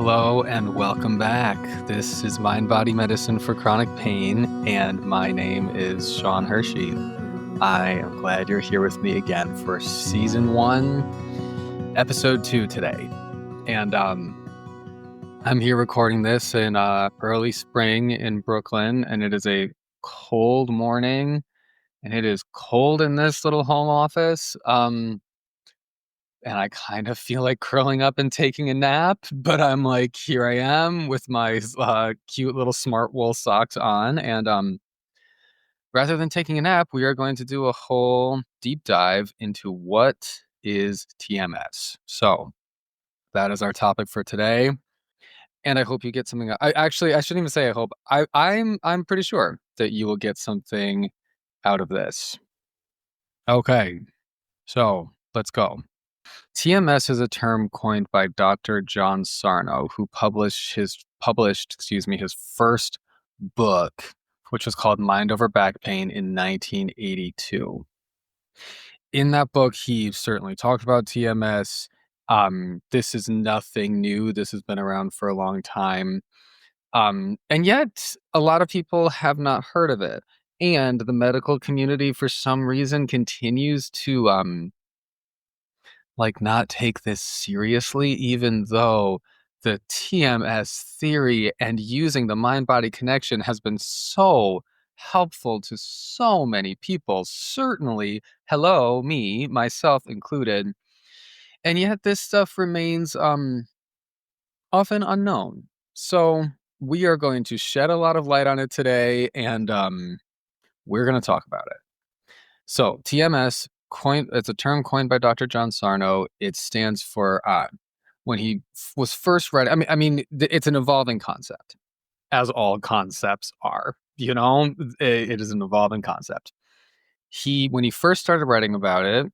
Hello and welcome back. This is Mind Body Medicine for Chronic Pain, and my name is Sean Hershey. I am glad you're here with me again for Season 1, Episode 2 today. And I'm here recording this in early spring in Brooklyn, and it is a cold morning, and it is cold in this little home office. And I kind of feel like curling up and taking a nap, but I'm like, here I am with my cute little smart wool socks on. And rather than taking a nap, we are going to do a whole deep dive into what is TMS. So that is our topic for today. And I hope you get something. I shouldn't even say I hope. I'm pretty sure that you will get something out of this. Okay, so let's go. TMS is a term coined by Dr. John Sarno, who published his first book, which was called Mind Over Back Pain in 1982. In that book, he certainly talked about TMS. This is nothing new. This has been around for a long time. And yet, a lot of people have not heard of it. And the medical community, for some reason, continues to not take this seriously, even though the TMS theory and using the mind-body connection has been so helpful to so many people. Certainly, me, myself included. And yet this stuff remains often unknown. So we are going to shed a lot of light on it today, and we're going to talk about it. So TMS, it's a term coined by Dr. John Sarno. It stands for when he was first writing. It's an evolving concept, as all concepts are. It is an evolving concept. When he first started writing about it,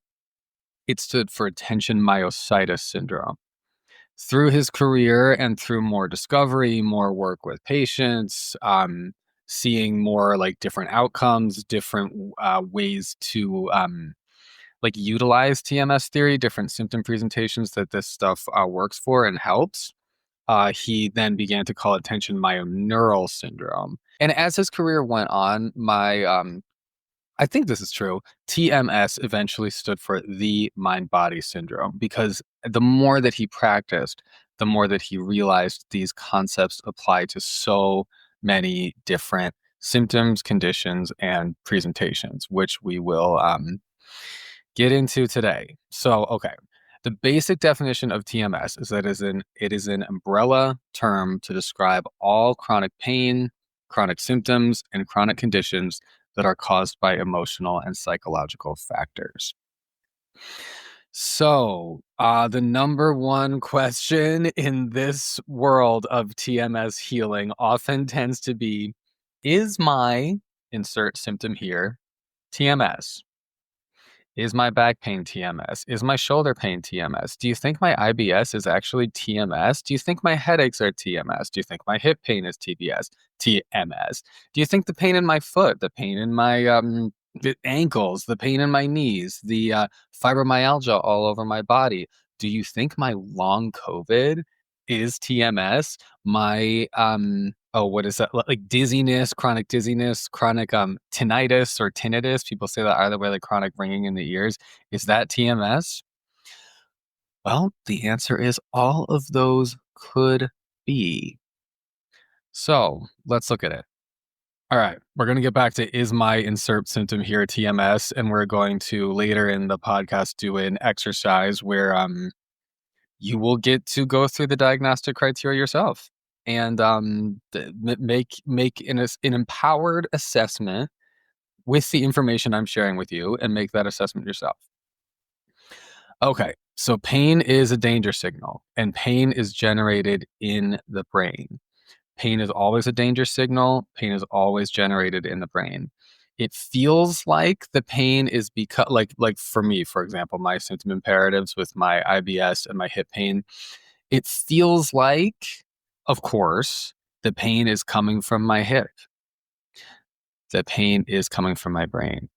it stood for attention myositis syndrome. Through his career and through more discovery, more work with patients, seeing more different outcomes, different ways to utilize TMS theory, different symptom presentations that this stuff works for and helps. He then began to call it tension myoneural syndrome. And as his career went on, I think this is true, TMS eventually stood for the mind-body syndrome, because the more that he practiced, the more that he realized these concepts apply to so many different symptoms, conditions, and presentations, which we will get into today. So, okay. The basic definition of TMS is that it is an umbrella term to describe all chronic pain, chronic symptoms, and chronic conditions that are caused by emotional and psychological factors. So, the number one question in this world of TMS healing often tends to be, is my, insert symptom here, TMS? Is my back pain TMS? Is my shoulder pain TMS? Do you think my IBS is actually TMS? Do you think my headaches are TMS? Do you think my hip pain is TMS? Do you think the pain in my foot, the pain in my the ankles, the pain in my knees, the fibromyalgia all over my body? Do you think my long COVID is TMS? My what is that? Like dizziness, chronic tinnitus or tinnitus. People say that either way, like chronic ringing in the ears. Is that TMS? Well, the answer is all of those could be. So let's look at it. All right, we're going to get back to is my insert symptom here TMS, and we're going to later in the podcast do an exercise where you will get to go through the diagnostic criteria yourself and make an empowered assessment with the information I'm sharing with you and make that assessment yourself. Okay, so pain is a danger signal, and pain is generated in the brain. Pain is always a danger signal. Pain is always generated in the brain. It feels like the pain is because, like for me, for example, my symptom imperatives with my IBS and my hip pain, it feels like, of course, the pain is coming from my hip. The pain is coming from my brain,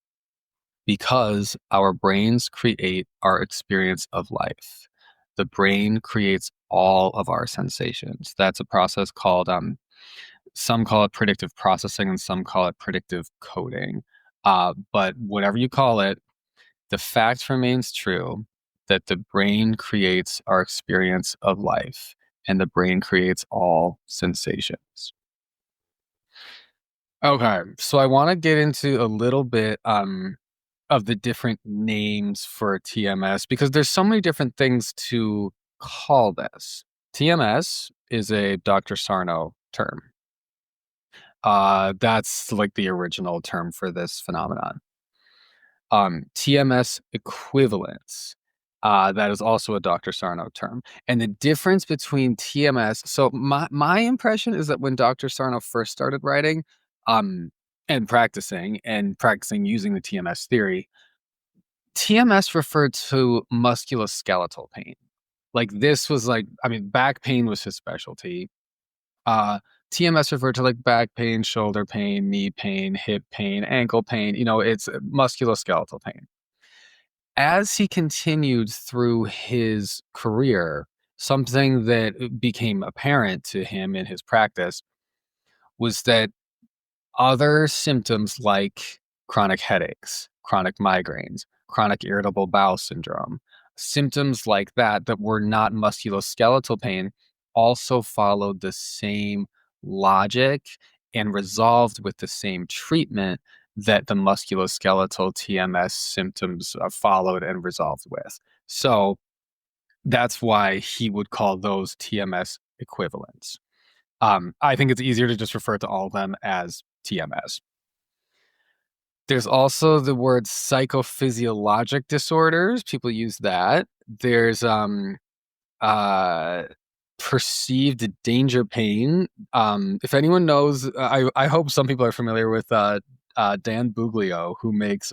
because our brains create our experience of life. The brain creates all of our sensations. That's a process called, some call it predictive processing and some call it predictive coding. But whatever you call it, the fact remains true that the brain creates our experience of life and the brain creates all sensations. Okay, so I want to get into a little bit of the different names for TMS because there's so many different things to call this. TMS is a Dr. Sarno term. That's like the original term for this phenomenon. TMS equivalence. That is also a Dr. Sarno term. And the difference between TMS, so my impression is that when Dr. Sarno first started writing, um, and practicing using the TMS theory, TMS referred to musculoskeletal pain. Like this was like, I mean, back pain was his specialty. Uh, TMS referred to like back pain, shoulder pain, knee pain, hip pain, ankle pain. It's musculoskeletal pain. As he continued through his career, something that became apparent to him in his practice was that other symptoms like chronic headaches, chronic migraines, chronic irritable bowel syndrome, symptoms like that were not musculoskeletal pain also followed the same logic and resolved with the same treatment that the musculoskeletal TMS symptoms followed and resolved with. So that's why he would call those TMS equivalents. I think it's easier to just refer to all of them as TMS. There's also the word psychophysiologic disorders. People use that. There's uh perceived danger pain. If anyone knows, I hope some people are familiar with Dan Buglio, who makes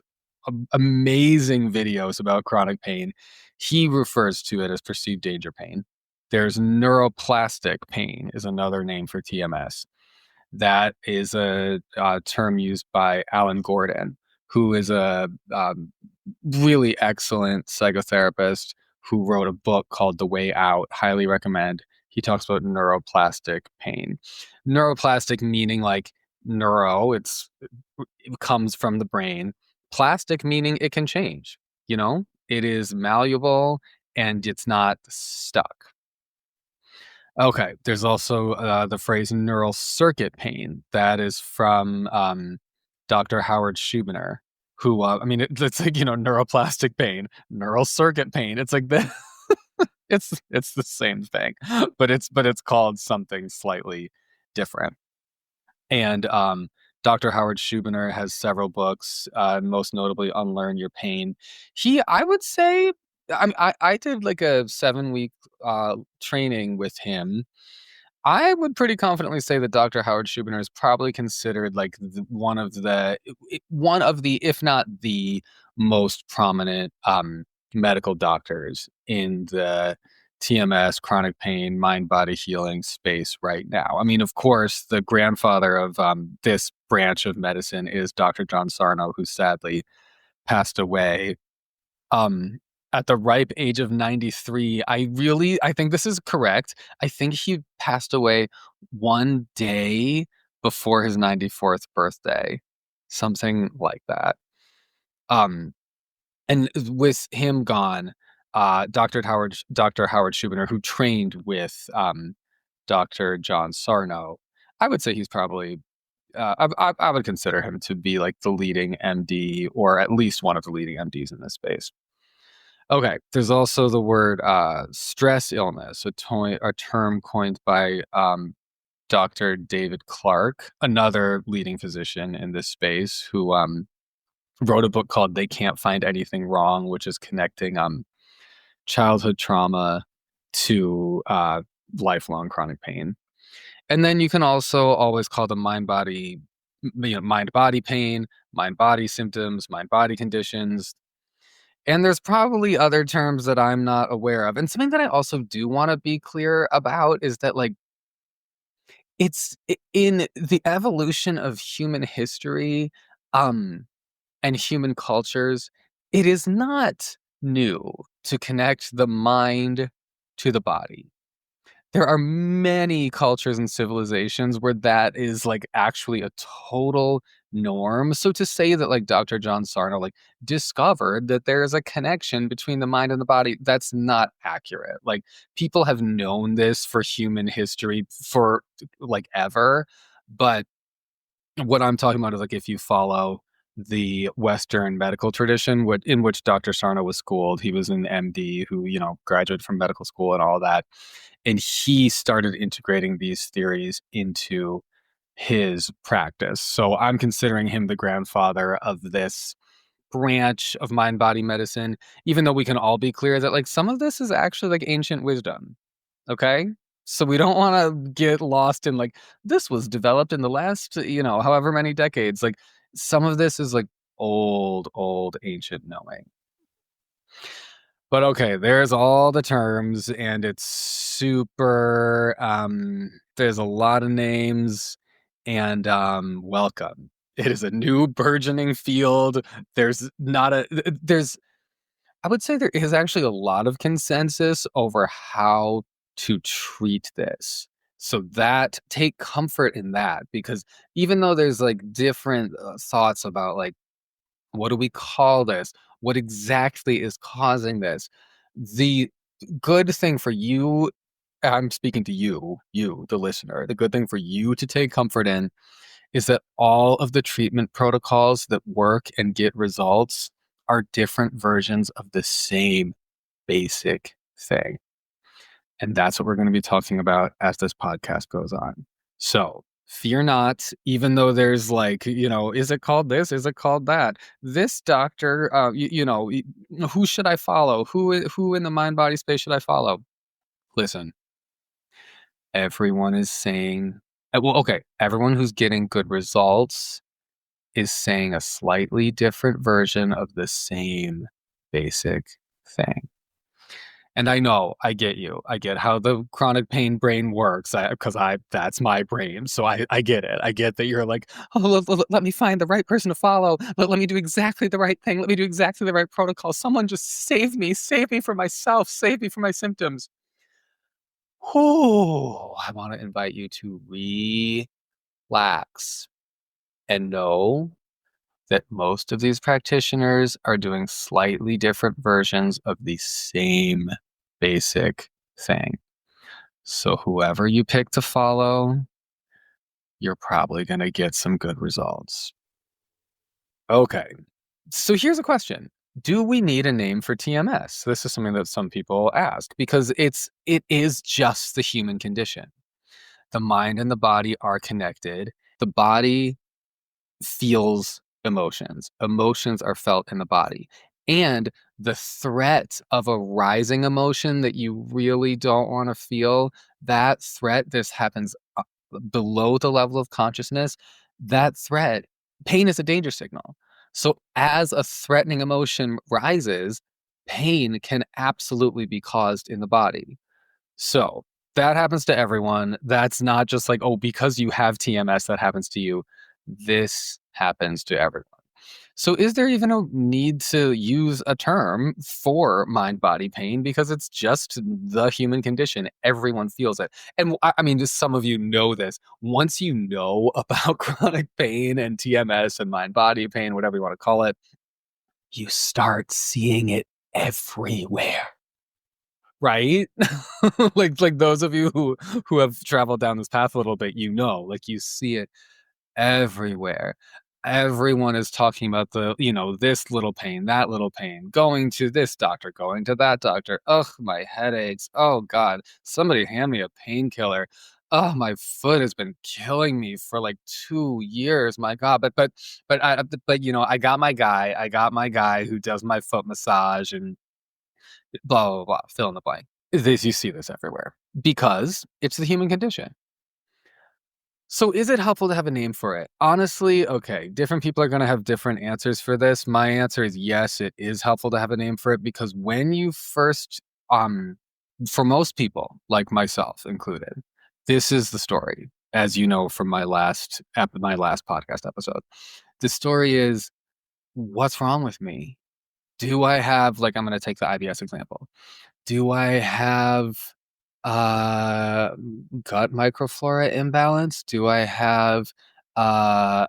amazing videos about chronic pain. He refers to it as perceived danger pain. There's neuroplastic pain is another name for TMS. That is a term used by Alan Gordon, who is a really excellent psychotherapist who wrote a book called The Way Out. Highly recommend. He talks about neuroplastic pain. Neuroplastic meaning like neuro, it comes from the brain. Plastic meaning it can change. It is malleable and it's not stuck. Okay, there's also the phrase neural circuit pain. That is from Dr. Howard Schubiner, who, it's like, neuroplastic pain, neural circuit pain. It's like the, it's the same thing, but it's called something slightly different. And Dr. Howard Schubiner has several books, most notably Unlearn Your Pain. I would say, I did like a 7-week training with him. I would pretty confidently say that Dr. Howard Schubiner is probably considered like one of the, if not the most prominent medical doctors in the TMS, chronic pain, mind body healing space right now. I mean, of course, the grandfather of this branch of medicine is Dr. John Sarno, who sadly passed away um at the ripe age of 93. I think this is correct. I think he passed away one day before his 94th birthday, something like that. Um and with him gone, Dr. Howard Schubiner, who trained with Dr. John Sarno, I would say he's probably I would consider him to be like the leading MD, or at least one of the leading MDs in this space. Okay, there's also the word stress illness, a term coined by Dr. David Clark, another leading physician in this space, who wrote a book called They Can't Find Anything Wrong, which is connecting childhood trauma to lifelong chronic pain. And then you can also always call them mind-body pain, mind-body symptoms, mind-body conditions. And there's probably other terms that I'm not aware of. And something that I also do want to be clear about is that, like, in the evolution of human history, and human cultures, it is not new to connect the mind to the body. There are many cultures and civilizations where that is like actually a total norm. So to say that like Dr. John Sarno like discovered that there is a connection between the mind and the body, that's not accurate. Like people have known this for human history for like ever, but what I'm talking about is like if you follow the Western medical tradition, in which Dr. Sarno was schooled, he was an MD who, graduated from medical school and all that. And he started integrating these theories into his practice. So I'm considering him the grandfather of this branch of mind body medicine, even though we can all be clear that like some of this is actually like ancient wisdom. Okay. So we don't want to get lost in like this was developed in the last, however many decades. Like some of this is like old ancient knowing. But okay, there's all the terms and it's super there's a lot of names and welcome. It is a new burgeoning field. There's I would say there is actually a lot of consensus over how to treat this. So that take comfort in that because even though there's like different thoughts about like what do we call this? What exactly is causing this? The good thing for you, I'm speaking to you, the listener, the good thing for you to take comfort in is that all of the treatment protocols that work and get results are different versions of the same basic thing. And that's what we're going to be talking about as this podcast goes on. So fear not, even though there's like, is it called this? Is it called that? This doctor, who should I follow? Who in the mind body space should I follow? Listen, everyone is saying, everyone who's getting good results is saying a slightly different version of the same basic thing. And I know, I get you. I get how the chronic pain brain works because that's my brain. So I get it. I get that you're like, oh, let me find the right person to follow. Let me do exactly the right thing. Let me do exactly the right protocol. Someone just save me from myself, save me from my symptoms. Oh, I want to invite you to relax and know that most of these practitioners are doing slightly different versions of the same basic thing. So whoever you pick to follow, you're probably going to get some good results. Okay. So here's a question. Do we need a name for TMS? This is something that some people ask because it is just the human condition. The mind and the body are connected. The body feels emotions. Emotions are felt in the body. And the threat of a rising emotion that you really don't want to feel, that threat, this happens below the level of consciousness, that threat, pain is a danger signal. So as a threatening emotion rises, pain can absolutely be caused in the body. So that happens to everyone. That's not just like, oh, because you have TMS, that happens to you. This happens to everyone. So is there even a need to use a term for mind-body pain? Because it's just the human condition. Everyone feels it. And I mean, just some of you know this. Once you know about chronic pain and TMS and mind-body pain, whatever you want to call it, you start seeing it everywhere. Right? Like those of you who have traveled down this path a little bit, like you see it everywhere. Everyone is talking about this little pain, that little pain, going to this doctor, going to that doctor. Ugh, my headaches. Oh God, somebody hand me a painkiller. Oh, my foot has been killing me for like 2 years. My God, I got my guy. I got my guy who does my foot massage and blah blah blah. Fill in the blank. You see this everywhere because it's the human condition. So is it helpful to have a name for it? Honestly, okay, different people are going to have different answers for this. My answer is yes, it is helpful to have a name for it because when you first, for most people, like myself included, this is the story, as you know from my last podcast episode. The story is, what's wrong with me? Do I have, like, I'm going to take the IBS example. Do I have gut microflora imbalance? Do I have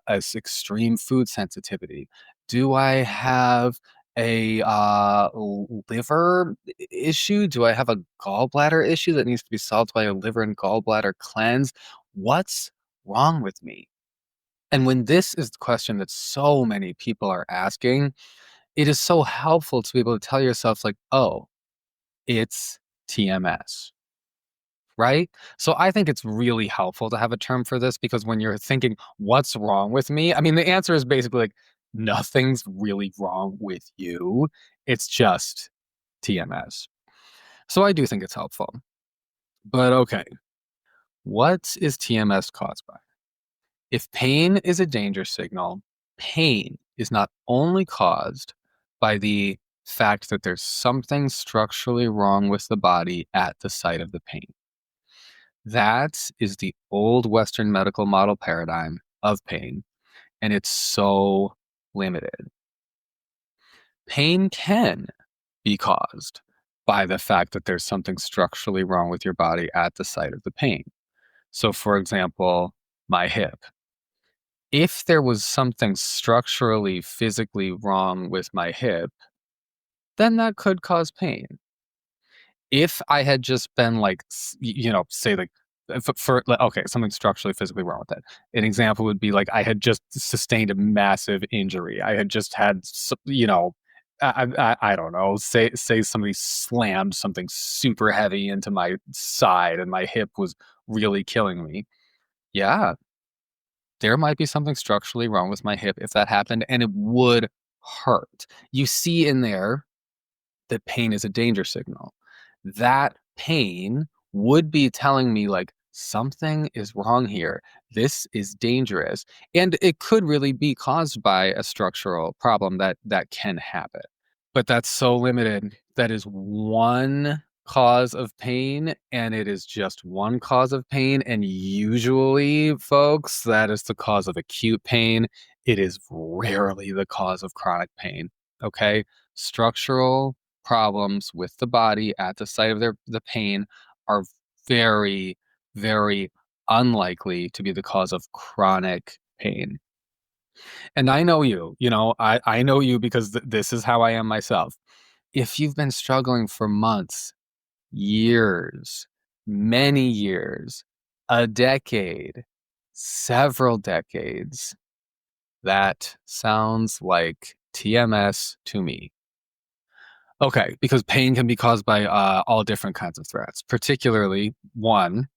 extreme food sensitivity? Do I have a liver issue? Do I have a gallbladder issue that needs to be solved by a liver and gallbladder cleanse? What's wrong with me? And when this is the question that so many people are asking, it is so helpful to be able to tell yourself, like, oh, it's TMS, right? So I think it's really helpful to have a term for this, because when you're thinking, what's wrong with me? I mean, the answer is basically like, nothing's really wrong with you. It's just TMS. So I do think it's helpful. But okay, what is TMS caused by? If pain is a danger signal, pain is not only caused by the fact that there's something structurally wrong with the body at the site of the pain. That is the old Western medical model paradigm of pain, and it's so limited. Pain can be caused by the fact that there's something structurally wrong with your body at the site of the pain. So, for example, my hip. If there was something structurally, physically wrong with my hip, then that could cause pain. If I had just been like, say like, okay, something structurally, physically wrong with it. An example would be like, I had just sustained a massive injury. I had just had, I don't know, say somebody slammed something super heavy into my side and my hip was really killing me. Yeah, there might be something structurally wrong with my hip if that happened, and it would hurt. You see in there that pain is a danger signal. That pain would be telling me, like, something is wrong here. This is dangerous. And it could really be caused by a structural problem that can happen. But that's so limited. That is one cause of pain, and it is just one cause of pain. And usually, folks, that is the cause of acute pain. It is rarely the cause of chronic pain. Okay? Structural problems with the body at the site of the pain are very, very unlikely to be the cause of chronic pain. And I know I know you because this is how I am myself. If you've been struggling for months, years, many years, a decade, several decades, that sounds like TMS to me. Okay, because pain can be caused by all different kinds of threats, particularly one,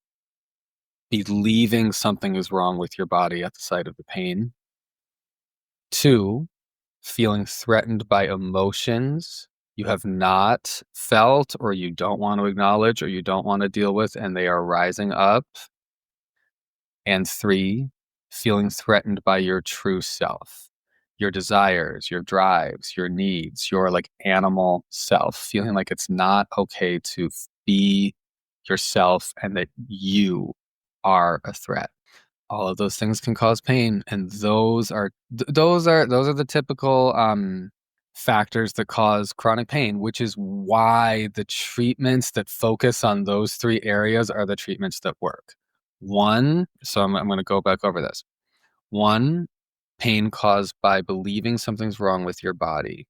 believing something is wrong with your body at the site of the pain. Two, feeling threatened by emotions you have not felt or you don't want to acknowledge or you don't want to deal with, and they are rising up. And three, feeling threatened by your true self, your desires, your drives, your needs, your like animal self, feeling like it's not okay to be yourself and that you are a threat. All of those things can cause pain, and those are the typical factors that cause chronic pain, which is why the treatments that focus on those three areas are the treatments that work. One, so I'm going to go back over this. One, pain caused by believing something's wrong with your body.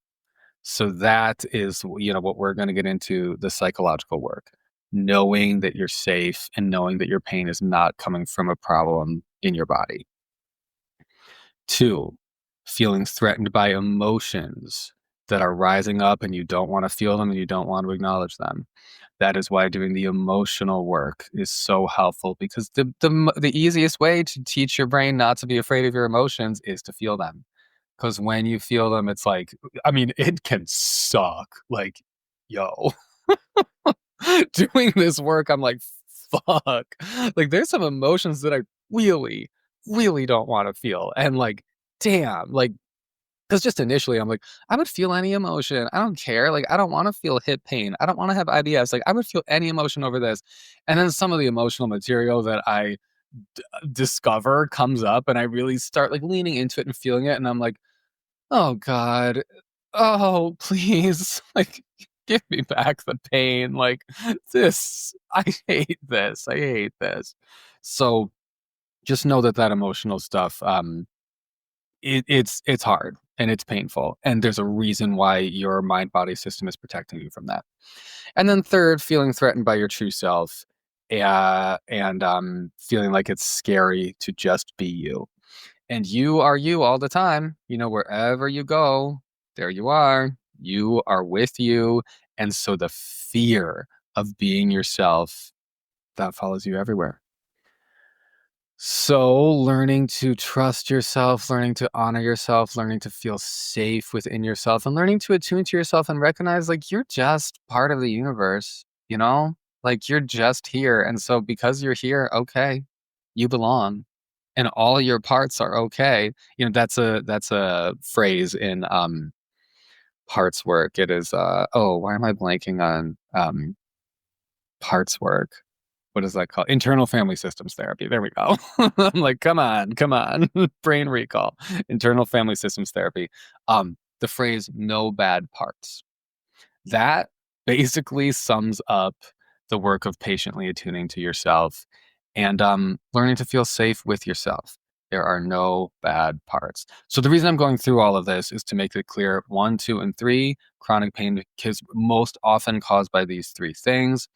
So that is, what we're going to get into, the psychological work. Knowing that you're safe and knowing that your pain is not coming from a problem in your body. Two, feeling threatened by emotions that are rising up and you don't want to feel them and you don't want to acknowledge them. That is why doing the emotional work is so helpful, because the easiest way to teach your brain not to be afraid of your emotions is to feel them. Because when you feel them, it's like, I mean, it can suck. Like, yo, doing this work, I'm like, fuck. Like, there's some emotions that I really, really don't want to feel. And like, damn, like, because just initially I'm like, I would feel any emotion. I don't care. Like, I don't want to feel hip pain. I don't want to have IBS. Like, I would feel any emotion over this. And then some of the emotional material that I discover comes up and I really start like leaning into it and feeling it. And I'm like, oh God, oh, please. Like, Give me back the pain. Like this, I hate this. I hate this. So just know that emotional stuff, it's hard and it's painful. And there's a reason why your mind body system is protecting you from that. And then third, feeling threatened by your true self, and feeling like it's scary to just be you. And you are you all the time. Wherever you go, there you are. You are with you. And so the fear of being yourself, that follows you everywhere. So learning to trust yourself, learning to honor yourself, learning to feel safe within yourself, and learning to attune to yourself and recognize like you're just part of the universe, like you're just here. And so because you're here, okay, you belong and all your parts are okay. That's a phrase in parts work. It is why am I blanking on parts work? What is that called? Internal family systems therapy. There we go. I'm like, come on. Brain recall. Internal family systems therapy. The phrase no bad parts. That basically sums up the work of patiently attuning to yourself and learning to feel safe with yourself. There are no bad parts. So the reason I'm going through all of this is to make it clear 1, 2, and 3, chronic pain is most often caused by these 3 things.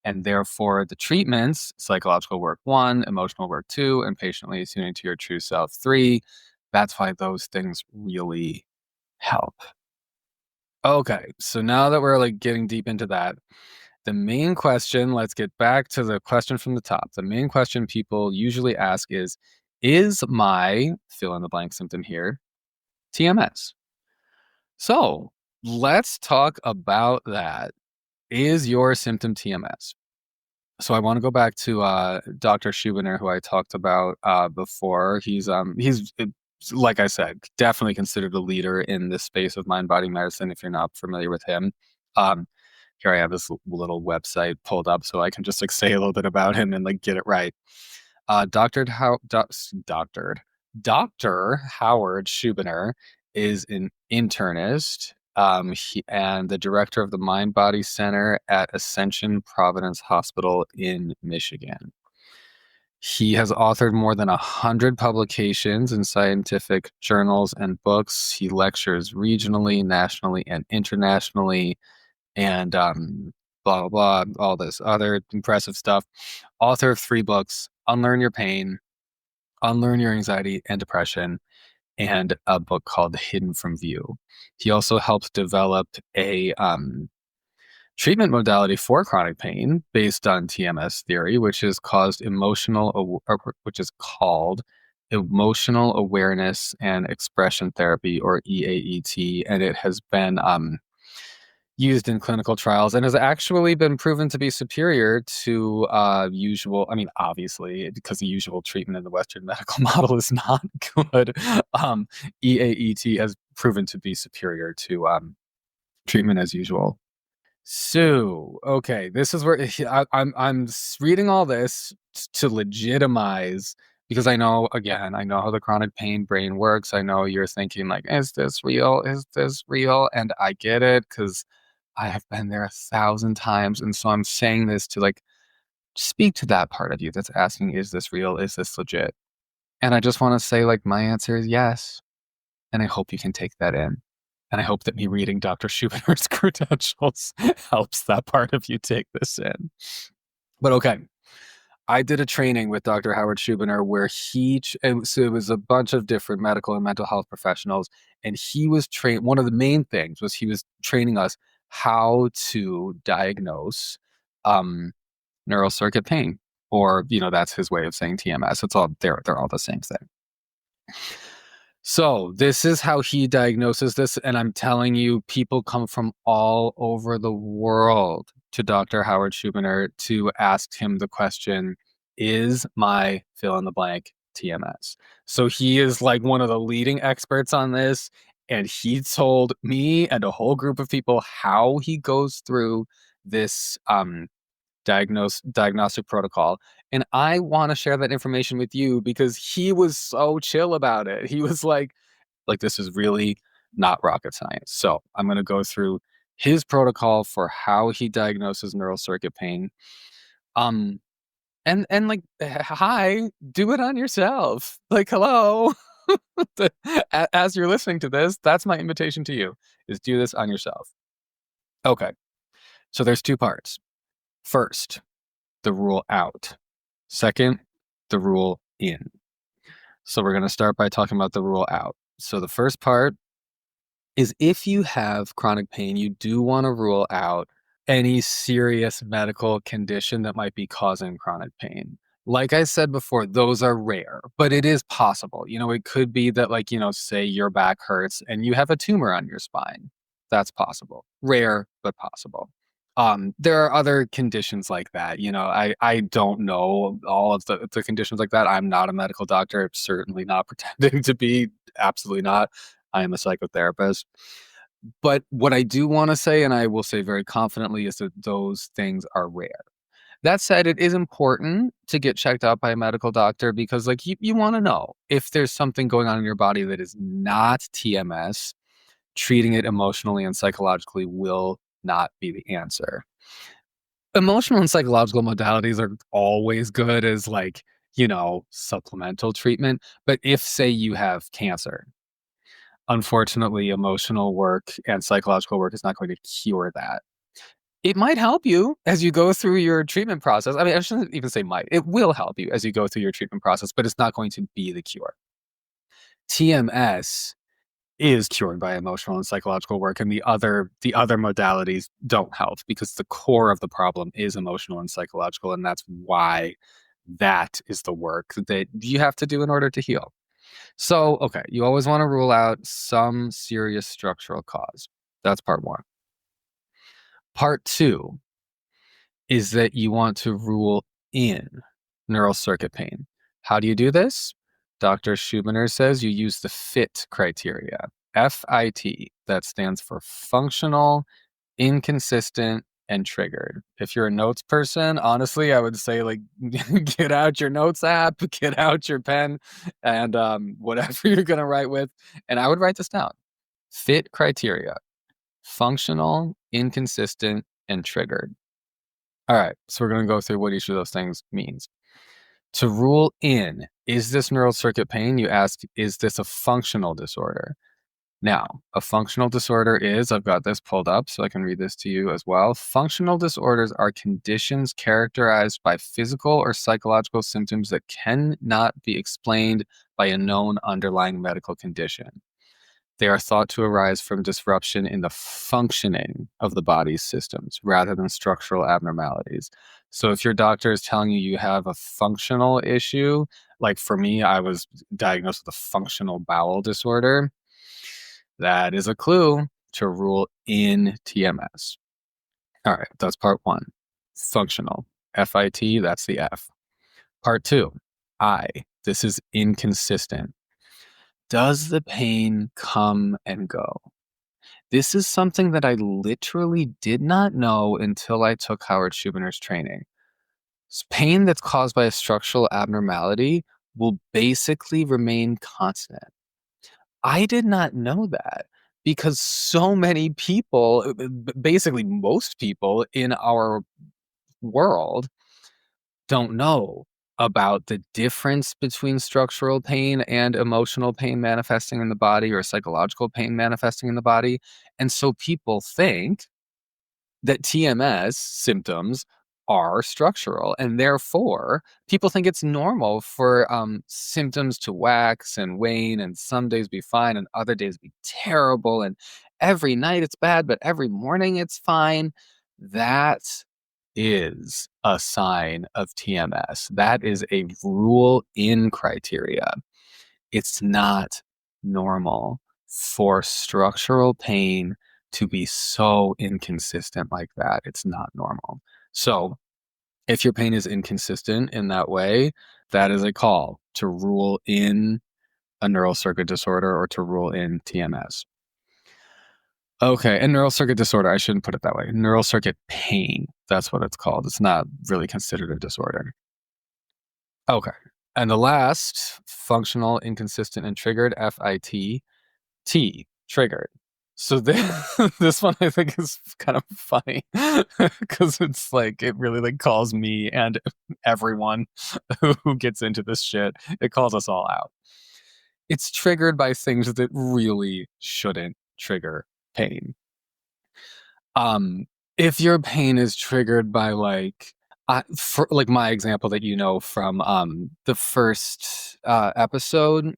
And therefore, the treatments, psychological work 1, emotional work 2, and patiently attuning to your true self 3, that's why those things really help. Okay, so now that we're like getting deep into that, the main question, let's get back to the question from the top. The main question people usually ask is my fill in the blank symptom here TMS? So let's talk about that. Is your symptom TMS? So I want to go back to Dr. Schubiner, who I talked about before. He's like I said, definitely considered a leader in this space of mind-body medicine. If you're not familiar with him, here I have this little website pulled up so I can just like say a little bit about him and like get it right. Dr. Howard Schubiner is an internist, and the director of the Mind Body Center at Ascension Providence Hospital in Michigan. He has authored more than 100 publications in scientific journals and books. He lectures regionally, nationally, and internationally, and blah, blah, blah, all this other impressive stuff. Author of 3 books, Unlearn Your Pain, Unlearn Your Anxiety and Depression, and a book called Hidden from View. He also helped develop a treatment modality for chronic pain based on TMS theory, which is called emotional awareness and expression therapy, or EAET, and it has been used in clinical trials and has actually been proven to be superior to obviously, because the usual treatment in the Western medical model is not good. EAET has proven to be superior to treatment as usual. So, okay, this is where I'm reading all this to legitimize, because I know how the chronic pain brain works. I know you're thinking like, is this real? Is this real? And I get it, because I have been there 1,000 times. And so I'm saying this to like speak to that part of you that's asking, is this real? Is this legit? And I just want to say like, my answer is yes. And I hope you can take that in. And I hope that me reading Dr. Schubiner's credentials helps that part of you take this in. But okay, I did a training with Dr. Howard Schubiner where so it was a bunch of different medical and mental health professionals. And he was one of the main things was he was training us how to diagnose neural circuit pain, or, that's his way of saying TMS. They're all the same thing. So this is how he diagnoses this. And I'm telling you, people come from all over the world to Dr. Howard Schubiner to ask him the question, is my fill in the blank TMS? So he is like one of the leading experts on this. And he told me and a whole group of people how he goes through this diagnostic protocol. And I want to share that information with you because he was so chill about it. He was like, this is really not rocket science. So I'm going to go through his protocol for how he diagnoses neural circuit pain. And like, hi, do it on yourself. Like, hello. As you're listening to this, that's my invitation to you, is do this on yourself. Okay. So there's two parts. First, the rule out. Second, the rule in. So we're going to start by talking about the rule out. So the first part is, if you have chronic pain, you do want to rule out any serious medical condition that might be causing chronic pain. Like I said before, those are rare, but it is possible. It could be that, like, say your back hurts and you have a tumor on your spine. That's possible. Rare, but possible. There are other conditions like that. I don't know all of the conditions like that. I'm not a medical doctor. Certainly not pretending to be. Absolutely not. I am a psychotherapist. But what I do want to say, and I will say very confidently, is that those things are rare. That said, it is important to get checked out by a medical doctor, because, like, you want to know if there's something going on in your body that is not TMS. Treating it emotionally and psychologically will not be the answer. Emotional and psychological modalities are always good as, like, supplemental treatment. But if, say, you have cancer, unfortunately, emotional work and psychological work is not going to cure that. It might help you as you go through your treatment process. I mean, I shouldn't even say might. It will help you as you go through your treatment process, but it's not going to be the cure. TMS is cured by emotional and psychological work, and the other modalities don't help, because the core of the problem is emotional and psychological, and that's why that is the work that you have to do in order to heal. So, okay, you always want to rule out some serious structural cause. That's part one. Part two is that you want to rule in neural circuit pain. How do you do this? Dr. Schubiner says you use the FIT criteria. FIT, that stands for functional, inconsistent, and triggered. If you're a notes person, honestly, I would say, like, get out your notes app, get out your pen, and whatever you're going to write with. And I would write this down. FIT criteria: functional, inconsistent, and triggered. All right, so we're going to go through what each of those things means. To rule in, is this neural circuit pain? You ask, is this a functional disorder? Now, a functional disorder is, I've got this pulled up so I can read this to you as well. Functional disorders are conditions characterized by physical or psychological symptoms that cannot be explained by a known underlying medical condition. They are thought to arise from disruption in the functioning of the body's systems rather than structural abnormalities. So if your doctor is telling you you have a functional issue, like for me, I was diagnosed with a functional bowel disorder, that is a clue to rule in TMS. All right, that's part one. Functional. FIT, that's the F. Part two, I. This is inconsistent. Does the pain come and go? This is something that I literally did not know until I took Howard Schubiner's training. Pain that's caused by a structural abnormality will basically remain constant. I did not know that, because so many people, basically most people in our world, don't know about the difference between structural pain and emotional pain manifesting in the body, or psychological pain manifesting in the body. And so people think that TMS symptoms are structural, and therefore people think it's normal for symptoms to wax and wane, and some days be fine and other days be terrible, and every night it's bad but every morning it's fine. That is a sign of TMS. That is a rule in criteria. It's not normal for structural pain to be so inconsistent like that. It's not normal. So if your pain is inconsistent in that way, that is a call to rule in a neural circuit disorder or to rule in TMS. Okay, and neural circuit disorder, I shouldn't put it that way. Neural circuit pain, that's what it's called. It's not really considered a disorder. Okay, and the last, functional, inconsistent, and triggered, FIT, T, triggered. So this one I think is kind of funny because it's like it really like calls me and everyone who gets into this shit. It calls us all out. It's triggered by things that really shouldn't trigger pain. Um, if your pain is triggered by like for like my example that you know from the first episode,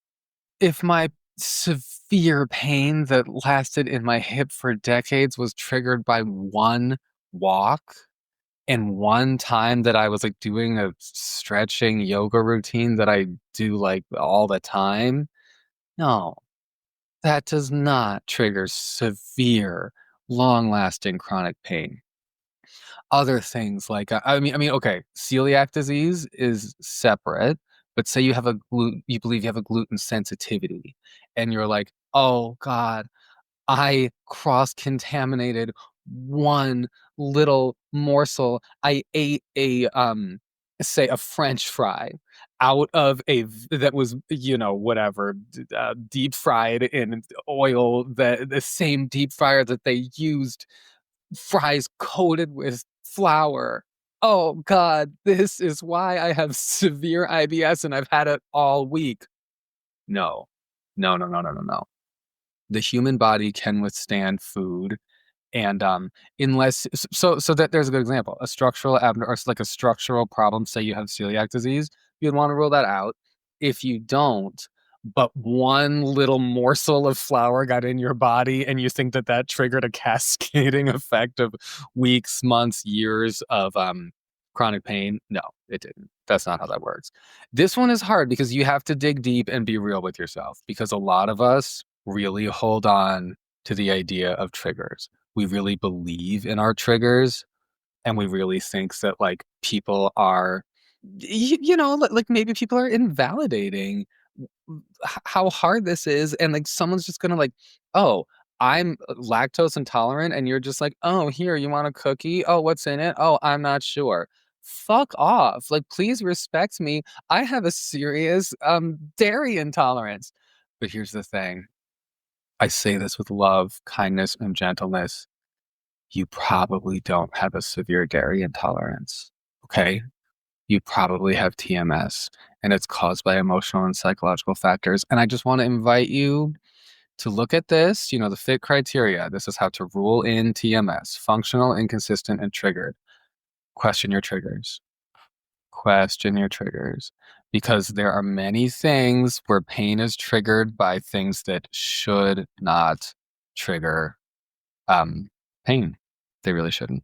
if my severe pain that lasted in my hip for decades was triggered by one walk and one time that I was like doing a stretching yoga routine that I do like all the time, no, that does not trigger severe, long-lasting chronic pain. Other things like okay, celiac disease is separate, but say you have you believe you have a gluten sensitivity, and you're like, oh God, I cross-contaminated one little morsel. I ate a say a French fry out of that was whatever deep fried in oil, the same deep fryer that they used fries coated with flour. Oh God, this is why I have severe IBS and I've had it all week. No, no, no, no, no, no, no. The human body can withstand food and unless so that there's a good example. A structural or like a structural problem, say you have celiac disease, you'd want to rule that out. If you don't, but one little morsel of flour got in your body and you think that that triggered a cascading effect of weeks, months, years of chronic pain, no, it didn't. That's not how that works. This one is hard because you have to dig deep and be real with yourself because a lot of us really hold on to the idea of triggers. We really believe in our triggers and we really think that like people are like maybe people are invalidating how hard this is and like someone's just gonna like, oh, I'm lactose intolerant and you're just like, oh, here, you want a cookie? Oh, what's in it? Oh, I'm not sure. Fuck off. Like, please respect me. I have a serious dairy intolerance. But here's the thing. I say this with love, kindness, and gentleness. You probably don't have a severe dairy intolerance. Okay? You probably have TMS, and it's caused by emotional and psychological factors. And I just want to invite you to look at this, the FIT criteria. This is how to rule in TMS: functional, inconsistent, and triggered. Question your triggers. Question your triggers. Because there are many things where pain is triggered by things that should not trigger pain. They really shouldn't.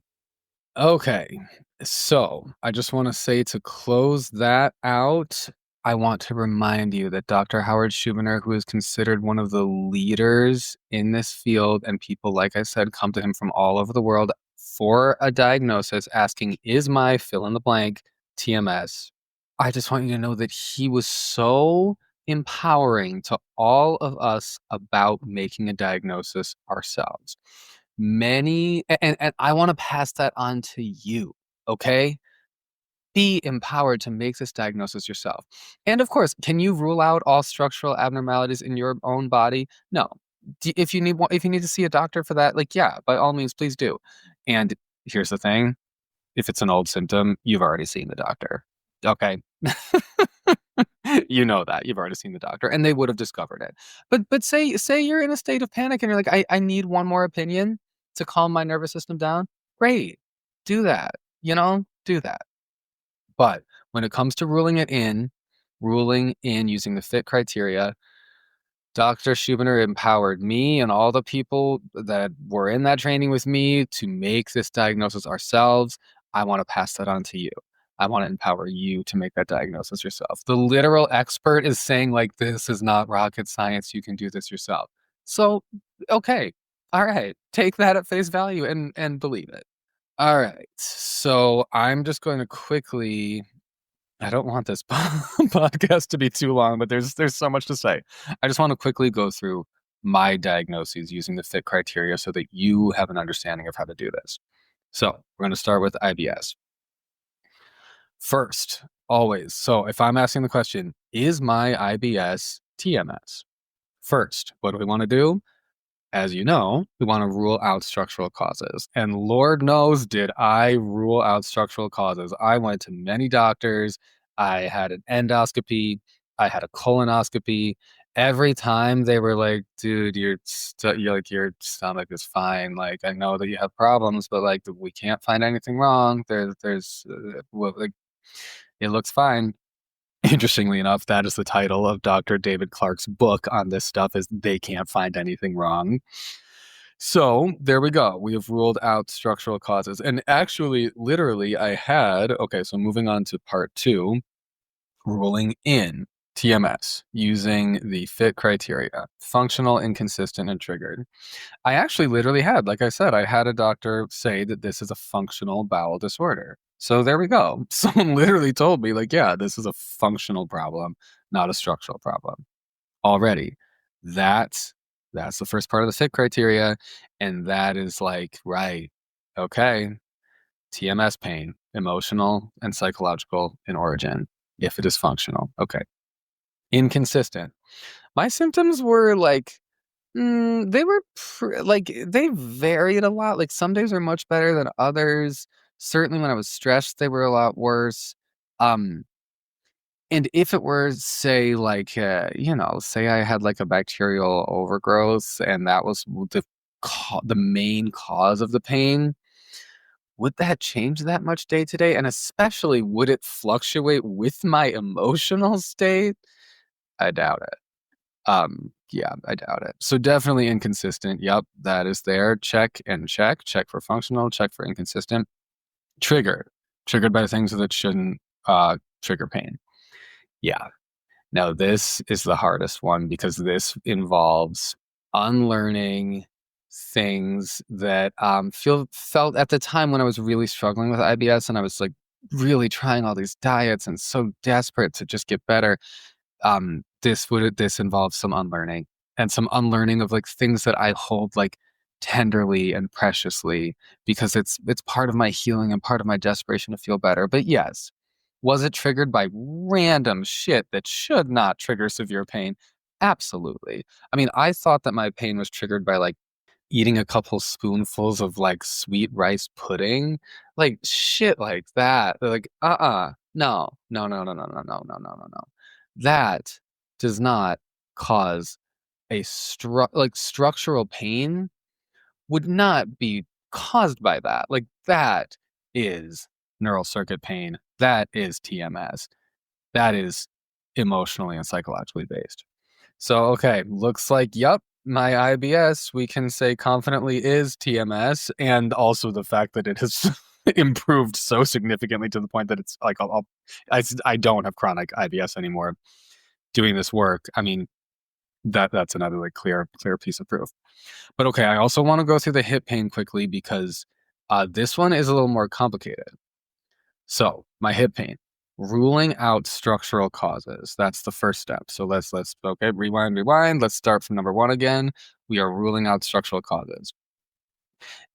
Okay. So I just want to say to close that out, I want to remind you that Dr. Howard Schubiner, who is considered one of the leaders in this field, and people, like I said, come to him from all over the world for a diagnosis asking, is my fill in the blank TMS? I just want you to know that he was so empowering to all of us about making a diagnosis ourselves. And I want to pass that on to you, okay? Be empowered to make this diagnosis yourself. And of course, can you rule out all structural abnormalities in your own body? No. If you need to see a doctor for that, like yeah, by all means, please do. And here's the thing: if it's an old symptom, you've already seen the doctor. Okay. You know that. You've already seen the doctor and they would have discovered it. But say you're in a state of panic and you're like, I need one more opinion to calm my nervous system down. Great. Do that. Do that. But when it comes to ruling in using the FIT criteria, Dr. Schubiner empowered me and all the people that were in that training with me to make this diagnosis ourselves. I want to pass that on to you. I want to empower you to make that diagnosis yourself. The literal expert is saying, like, this is not rocket science. You can do this yourself. So, okay. All right. Take that at face value and believe it. All right. So I'm just going to quickly, I don't want this podcast to be too long, but there's so much to say. I just want to quickly go through my diagnoses using the FIT criteria so that you have an understanding of how to do this. So we're going to start with IBS. First, always. So if I'm asking the question, is my IBS TMS? First, what do we want to do? as you know, we want to rule out structural causes. And Lord knows, did I rule out structural causes. I went to many doctors. I had an endoscopy. I had a colonoscopy. Every time they were like, dude, you're like, your stomach is fine. Like, I know that you have problems, but like, we can't find anything wrong. Well, like, it looks fine. Interestingly enough, that is the title of Dr. David Clark's book on this stuff, is They Can't Find Anything Wrong. So there we go. We have ruled out structural causes. And actually, literally, so moving on to part 2, ruling in TMS using the FIT criteria, functional, inconsistent, and triggered. I actually literally had, like I said, I had a doctor say that this is a functional bowel disorder. So there we go. Someone literally told me, like, yeah, this is a functional problem, not a structural problem. Already, that's the first part of the FIT criteria, and that is like, right, okay, TMS pain, emotional and psychological in origin, if it is functional. Okay. Inconsistent. My symptoms were like, they were they varied a lot. Like some days were much better than others. Certainly when I was stressed, they were a lot worse. Um, and if it were, say, like, say I had like a bacterial overgrowth and that was the main cause of the pain, would that change that much day to day? And especially, would it fluctuate with my emotional state? I doubt it. Yeah, I doubt it. So definitely inconsistent. Yep, that is there. Check and check. Check for functional, check for inconsistent. Triggered. Triggered by things that shouldn't trigger pain. Yeah. Now this is the hardest one because this involves unlearning things that felt at the time when I was really struggling with IBS and I was like really trying all these diets and so desperate to just get better. This involves some unlearning and some unlearning of like things that I hold like tenderly and preciously because it's part of my healing and part of my desperation to feel better. But yes, was it triggered by random shit that should not trigger severe pain? Absolutely. I mean, I thought that my pain was triggered by like eating a couple spoonfuls of like sweet rice pudding, like shit like that. They're like, no, no, no, no, no, no, no, no, no, no, no. That does not cause structural pain would not be caused by that. Like that is neural circuit pain. That is TMS. That is emotionally and psychologically based. So, okay, looks like, yep, my IBS, we can say confidently is TMS, and also the fact that it has improved so significantly to the point that it's like, I don't have chronic IBS anymore doing this work. I mean, that's another like clear piece of proof. But okay, I also want to go through the hip pain quickly because this one is a little more complicated. So my hip pain, ruling out structural causes. That's the first step. So let's okay, rewind. Let's start from number 1 again. We are ruling out structural causes.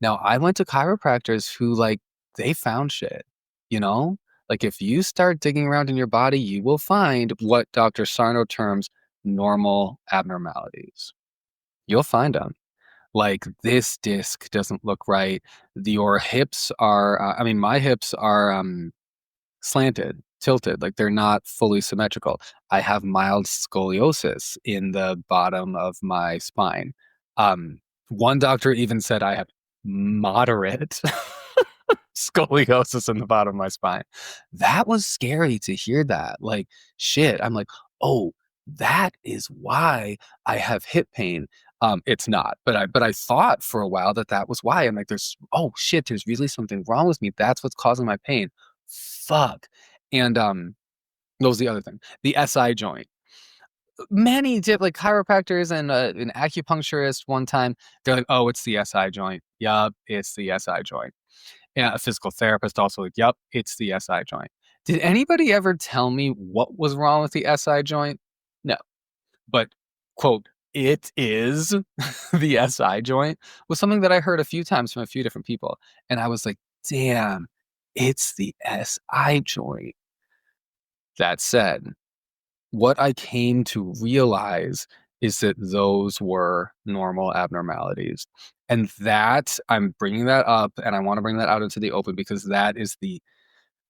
Now I went to chiropractors who like they found shit, you know? Like if you start digging around in your body, you will find what Dr. Sarno terms normal abnormalities. You'll find them. Like this disc doesn't look right. Your hips are, my hips are slanted, tilted, like they're not fully symmetrical. I have mild scoliosis in the bottom of my spine. Um, One doctor even said I have moderate scoliosis in the bottom of my spine. That was scary to hear that. Like, shit. I'm like, oh, that is why I have hip pain. It's not, but I thought for a while that was why. I'm like, oh shit, there's really something wrong with me. That's what's causing my pain. Fuck. And what was the other thing? The SI joint. Many did like chiropractors and an acupuncturist one time. They're like, oh, it's the SI joint. Yup, it's the SI joint. Yeah, a physical therapist also like, yep, it's the SI joint. Did anybody ever tell me what was wrong with the SI joint? No. But, quote, it is the SI joint was something that I heard a few times from a few different people. And I was like, damn, it's the SI joint. That said, what I came to realize is that those were normal abnormalities. And that, I'm bringing that up, and I want to bring that out into the open because that is the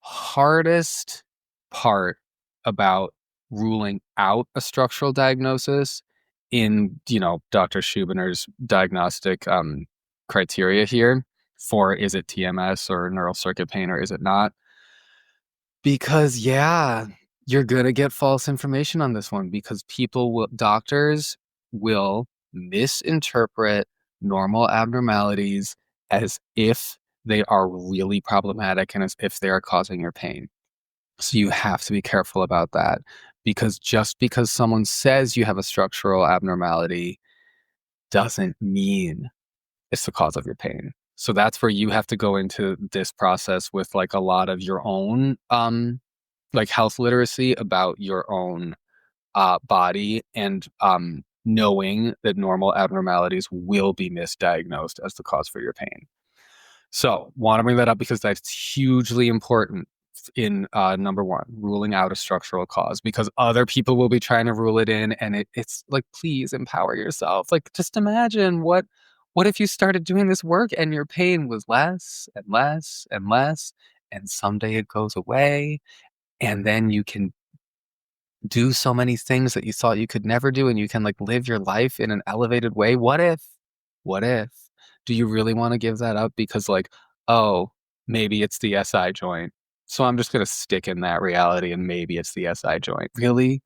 hardest part about ruling out a structural diagnosis in, Dr. Schubiner's diagnostic criteria here for is it TMS or neural circuit pain or is it not? Because yeah, you're gonna get false information on this one because doctors will misinterpret normal abnormalities as if they are really problematic and as if they are causing your pain. So you have to be careful about that because just because someone says you have a structural abnormality doesn't mean it's the cause of your pain. So that's where you have to go into this process with like a lot of your own like health literacy about your own body and knowing that normal abnormalities will be misdiagnosed as the cause for your pain. So want to bring that up because that's hugely important in number one, ruling out a structural cause because other people will be trying to rule it in and it's like, please empower yourself. Like just imagine what if you started doing this work and your pain was less and less and less and someday it goes away and then you can do so many things that you thought you could never do and you can like live your life in an elevated way. What if do you really want to give that up because like, oh, maybe it's the SI joint, so I'm just going to stick in that reality and maybe it's the SI joint? Really?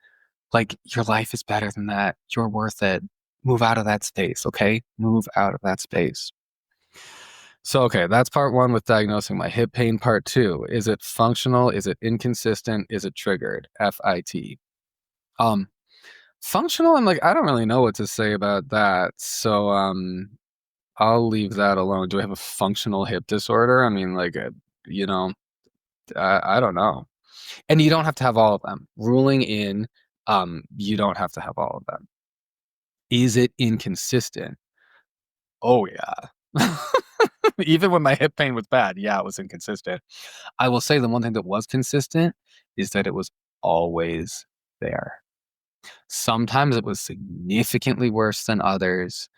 Like your life is better than that. You're worth it. Move out of that space. Okay, move out of that space. So, okay, that's part one with diagnosing my hip pain. Part two, is it functional? Is it inconsistent? Is it triggered? FIT. Um, Functional, I'm like, I don't really know what to say about that. So, I'll leave that alone. Do I have a functional hip disorder? I mean, like, you know, I don't know. And you don't have to have all of them. Ruling in, you don't have to have all of them. Is it inconsistent? Oh, yeah. Even when my hip pain was bad, yeah, it was inconsistent. I will say the one thing that was consistent is that it was always there. Sometimes it was significantly worse than others,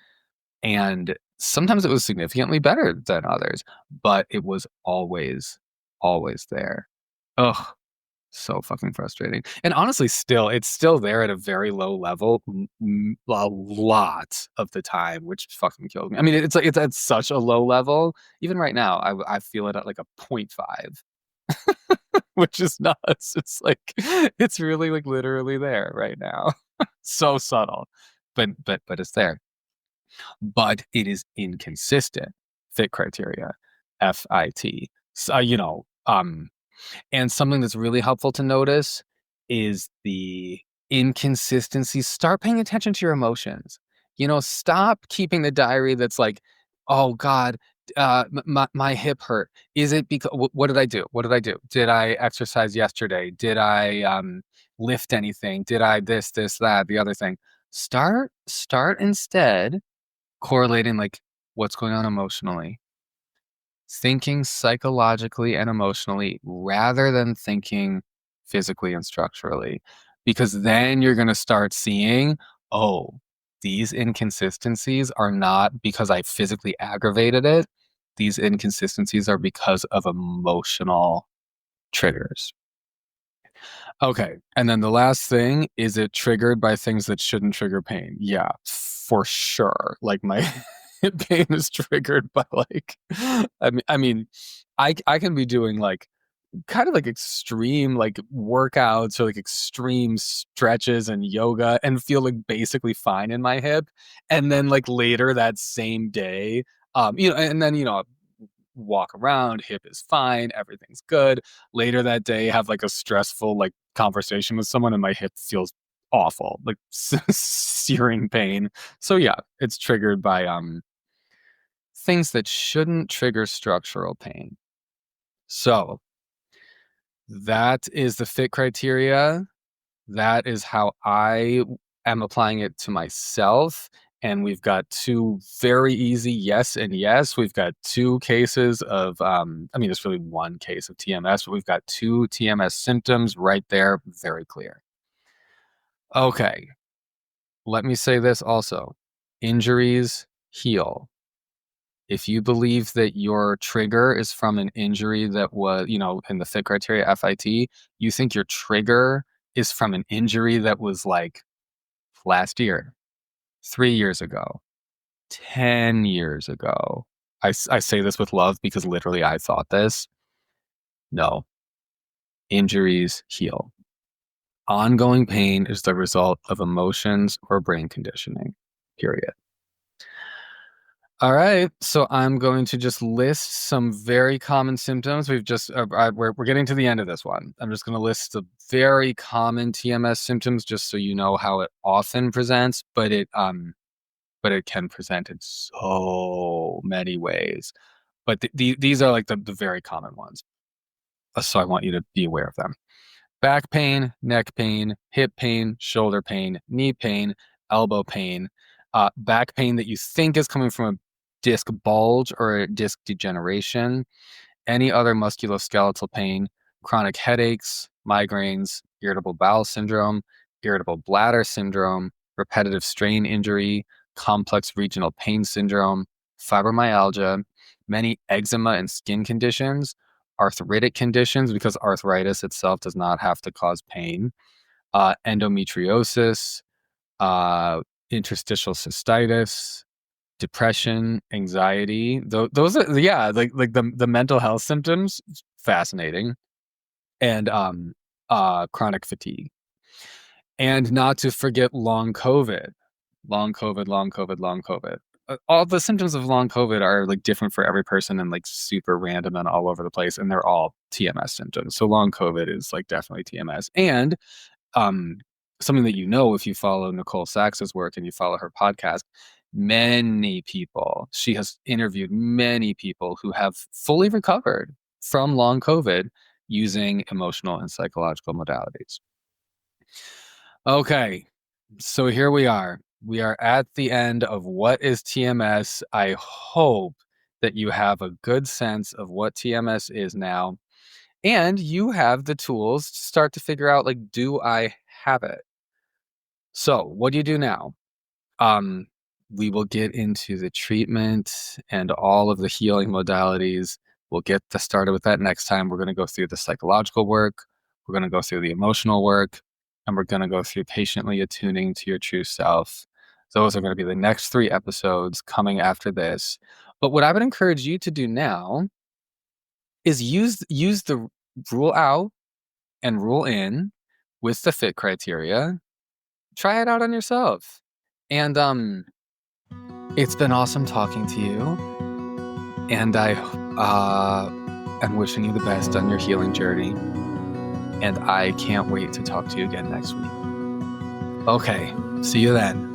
and sometimes it was significantly better than others, but it was always, always there. Ugh, so fucking frustrating. And honestly, it's still there at a very low level a lot of the time, which fucking kills me. I mean, it's like it's at such a low level. Even right now, I feel it at like a 0.5, which is nuts. It's like it's really like literally there right now. So subtle, but it's there. But it is inconsistent. Fit criteria, FIT. So, and something that's really helpful to notice is the inconsistency. Start paying attention to your emotions. Stop keeping the diary that's like, oh God, my hip hurt. Is it because what did I do? What did I do? Did I exercise yesterday? Did I lift anything? Did I this, that, the other thing? Start instead correlating like what's going on emotionally, thinking psychologically and emotionally rather than thinking physically and structurally. Because then you're going to start seeing, oh, these inconsistencies are not because I physically aggravated it. These inconsistencies are because of emotional triggers. Okay. And then the last thing, is it triggered by things that shouldn't trigger pain? Yeah, for sure. Like my pain is triggered by like, I mean, I can be doing like kind of like extreme like workouts or like extreme stretches and yoga and feel like basically fine in my hip. And then like later that same day, and then, walk around, hip is fine, everything's good. Later that day, have like a stressful like conversation with someone and my hip feels awful, like searing pain. So yeah, it's triggered by things that shouldn't trigger structural pain. So that is the fit criteria. That is how I am applying it to myself. And we've got two very easy yes and yes. We've got two cases of, it's really one case of TMS, but we've got two TMS symptoms right there, very clear. Okay. let me say this also. Injuries heal. If you believe that your trigger is from an injury that was, in the FIT criteria, FIT, you think your trigger is from an injury that was like last year, 3 years ago, 10 years ago. I say this with love because literally I thought this. No. Injuries heal. Ongoing pain is the result of emotions or brain conditioning, period. All right, so I'm going to just list some very common symptoms. We're getting to the end of this one. I'm just going to list the very common TMS symptoms, just so you know how it often presents, but it can present in so many ways. But these are like the very common ones, so I want you to be aware of them. Back pain, neck pain, hip pain, shoulder pain, knee pain, elbow pain, back pain that you think is coming from a disc bulge or a disc degeneration, any other musculoskeletal pain, chronic headaches, migraines, irritable bowel syndrome, irritable bladder syndrome, repetitive strain injury, complex regional pain syndrome, fibromyalgia, many eczema and skin conditions, arthritic conditions, because arthritis itself does not have to cause pain, endometriosis, interstitial cystitis, depression, anxiety. Those are, yeah, like the mental health symptoms. Fascinating. And chronic fatigue. And not to forget long COVID. Long COVID. All the symptoms of long COVID are like different for every person and like super random and all over the place, and they're all TMS symptoms. So long COVID is like definitely TMS. And something that if you follow Nicole Sachs's work and you follow her podcast, many people, she has interviewed many people who have fully recovered from long COVID using emotional and psychological modalities. Okay, so here we are. We are at the end of what is TMS. I hope that you have a good sense of what TMS is now, and you have the tools to start to figure out, like, do I have it? So what do you do now? We will get into the treatment and all of the healing modalities. We'll get started with that next time. We're going to go through the psychological work. We're going to go through the emotional work, and we're going to go through patiently attuning to your true self. Those are going to be the next 3 episodes coming after this. But what I would encourage you to do now is use the rule out and rule in with the FIT criteria. Try it out on yourself. And it's been awesome talking to you. And I am wishing you the best on your healing journey. And I can't wait to talk to you again next week. Okay, see you then.